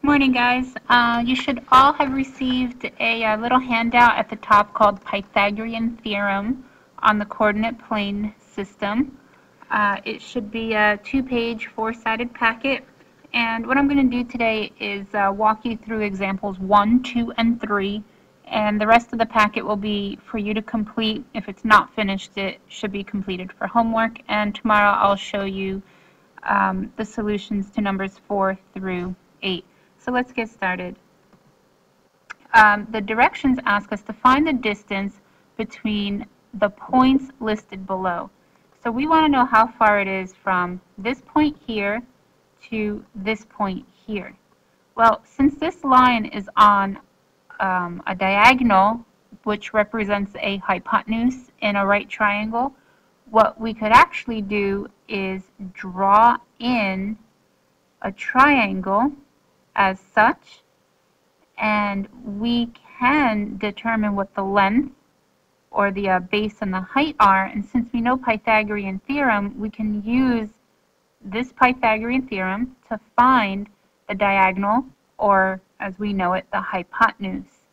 Morning, guys. You should all have received a little handout at the top called Pythagorean Theorem on the coordinate plane system. It should be a two-page, four-sided packet. And what I'm going to do today is walk you through examples 1, 2, and 3. And the rest of the packet will be for you to complete. If it's not finished, it should be completed for homework. And tomorrow I'll show you the solutions to numbers 4 through 8. So let's get started. The directions ask us to find the distance between the points listed below. So we want to know how far it is from this point here to this point here. Well, since this line is on a diagonal, which represents a hypotenuse in a right triangle, what we could actually do is draw in a triangle as such, and we can determine what the length or the base and the height are. And since we know Pythagorean theorem, we can use this Pythagorean theorem to find the diagonal, or as we know it, the hypotenuse.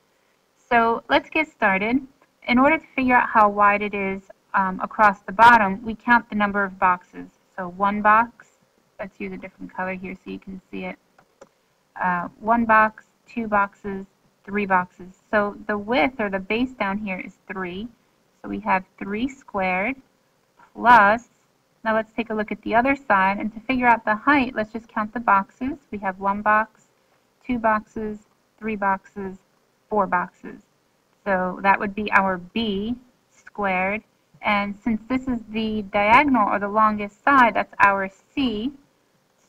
So let's get started. In order to figure out how wide it is across the bottom, we count the number of boxes. So one box, let's use a different color here so you can see it. One box, two boxes, three boxes. So the width or the base down here is 3. So we have 3 squared plus, now let's take a look at the other side, and to figure out the height, let's just count the boxes. We have 1 box, 2 boxes, 3 boxes, 4 boxes. So that would be our B squared. And since this is the diagonal or the longest side, that's our C.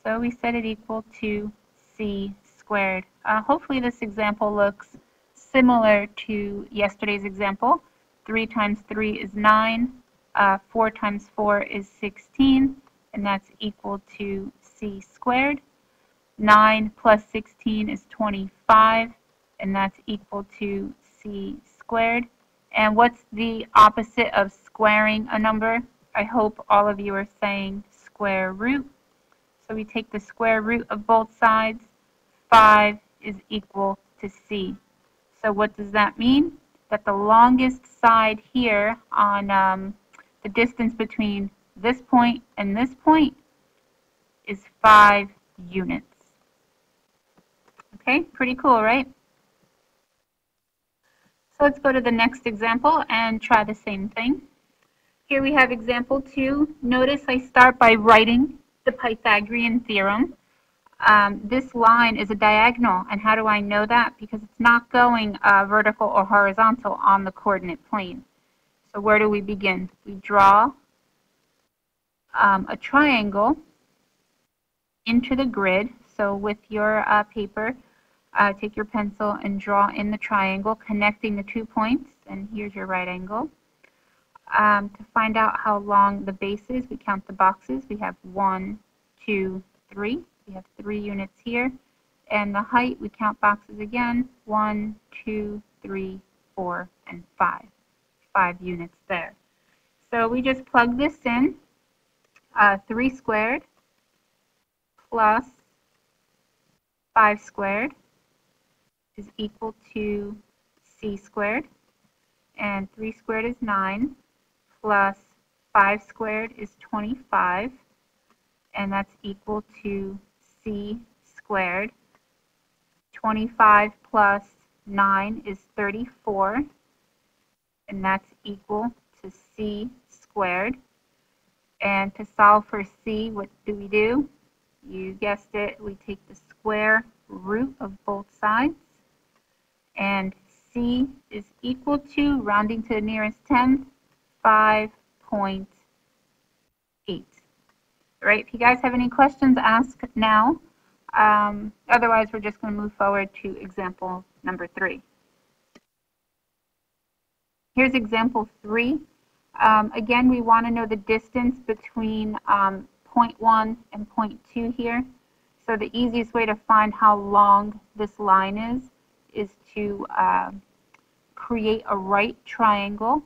So we set it equal to C squared. Hopefully this example looks similar to yesterday's example. 3 times 3 is 9, 4 times 4 is 16, and that's equal to C squared. 9 plus 16 is 25, and that's equal to C squared. And what's the opposite of squaring a number? I hope all of you are saying square root. So we take the square root of both sides. 5 is equal to C. So what does that mean? That the longest side here on the distance between this point and this point is 5 units. Okay, pretty cool, right? So let's go to the next example and try the same thing. Here we have example 2. Notice I start by writing the Pythagorean theorem. This line is a diagonal, and how do I know that? Because it's not going vertical or horizontal on the coordinate plane. So where do we begin? We draw a triangle into the grid. So with your paper, take your pencil and draw in the triangle connecting the 2 points, and here's your right angle. To find out how long the base is, we count the boxes. We have 1, 2, 3. We have 3 units here. And the height, we count boxes again. 1, 2, 3, 4, and 5. 5 units there. So we just plug this in. 3 squared plus 5 squared is equal to C squared. And 3 squared is 9 plus 5 squared is 25. And that's equal to C squared. 25 plus 9 is 34, and that's equal to C squared. And to solve for C, what do? You guessed it, we take the square root of both sides, and C is equal to, rounding to the nearest tenth, 5.8. Right? If you guys have any questions, ask now. Otherwise, we're just going to move forward to example number 3. Here's example 3. Again, we want to know the distance between point 1 and point 2 here. So the easiest way to find how long this line is to create a right triangle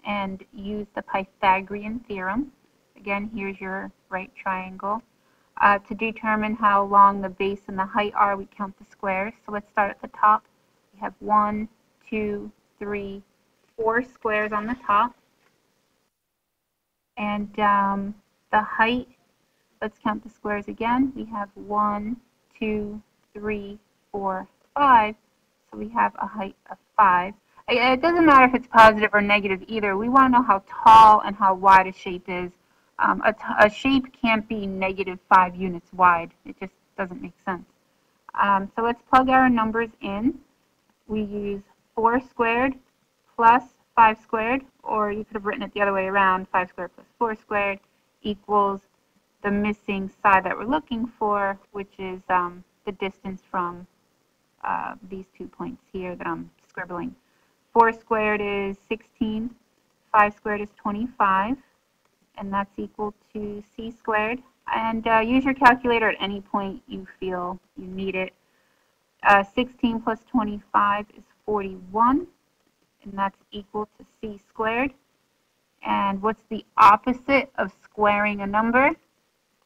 and use the Pythagorean theorem. Again, here's your right triangle. To determine how long the base and the height are, we count the squares. So let's start at the top. We have 1, 2, 3, 4 squares on the top. And the height, let's count the squares again. We have 1, 2, 3, 4, 5. So we have a height of 5. It doesn't matter if it's positive or negative either. We want to know how tall and how wide a shape is. A shape can't be negative 5 units wide. It just doesn't make sense. So let's plug our numbers in. We use 4 squared plus 5 squared, or you could have written it the other way around, 5 squared plus 4 squared equals the missing side that we're looking for, which is the distance from these 2 points here that I'm scribbling. 4 squared is 16, 5 squared is 25, and that's equal to c squared. And use your calculator at any point you feel you need it. 16 plus 25 is 41, and that's equal to c squared. And what's the opposite of squaring a number?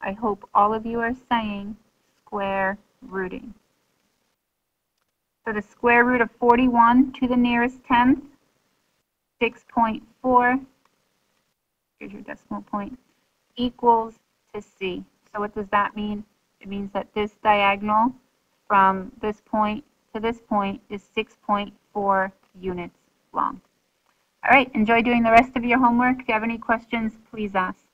I hope all of you are saying square rooting. So the square root of 41 to the nearest tenth, 6.4, here's your decimal point, equals to c. So what does that mean? It means that this diagonal from this point to this point is 6.4 units long. All right, enjoy doing the rest of your homework. If you have any questions, please ask.